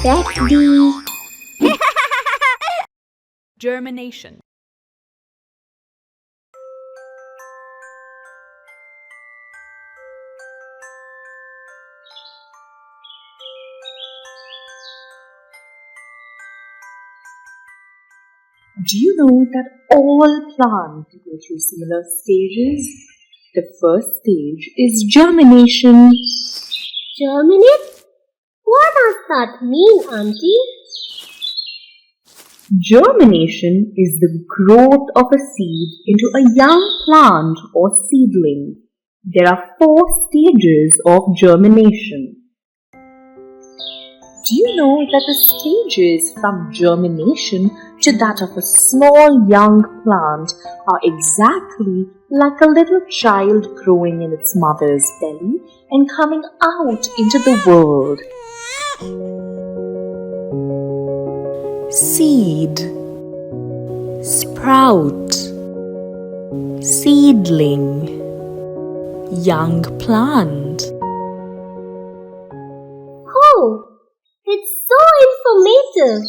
Fefdy. Germination. Do you know that all plants go through similar stages? The first stage is germination. Germinate? What does that mean, Auntie? Germination is the growth of a seed into a young plant or seedling. There are 4 stages of germination. Do you know that the stages from germination to that of a small young plant are exactly like a little child growing in its mother's belly and coming out into the world? Seed, sprout, seedling, young plant. Oh, it's so informative.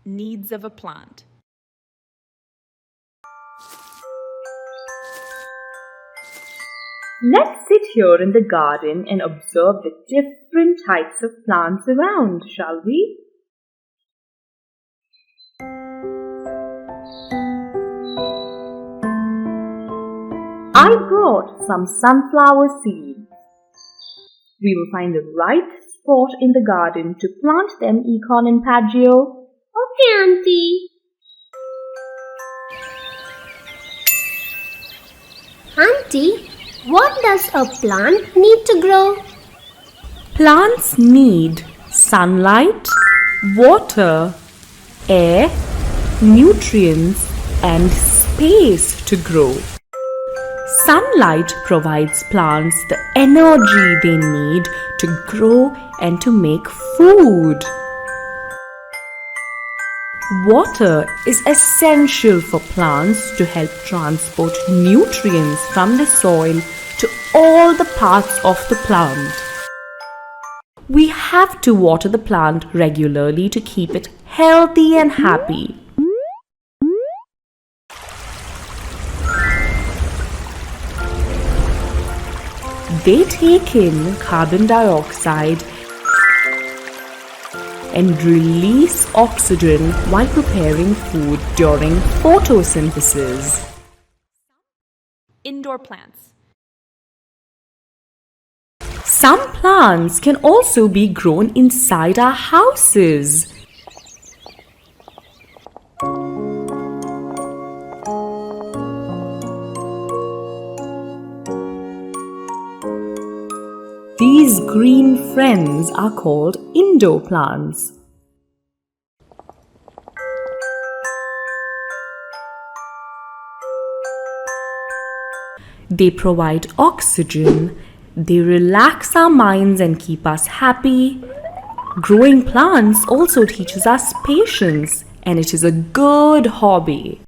Needs of a plant. Let's sit here in the garden and observe the different types of plants around, shall we? I brought some sunflower seeds. We will find the right spot in the garden to plant them, Econ and Paggio. Okay, Auntie. Auntie, what does a plant need to grow? Plants need sunlight, water, air, nutrients, and space to grow. Sunlight provides plants the energy they need to grow and to make food. Water is essential for plants to help transport nutrients from the soil to all the parts of the plant. We have to water the plant regularly to keep it healthy and happy. They take in carbon dioxide and release oxygen while preparing food during photosynthesis. Indoor plants. Some plants can also be grown inside our houses. These green friends are called indoor plants. They provide oxygen, they relax our minds and keep us happy. Growing plants also teaches us patience, and it is a good hobby.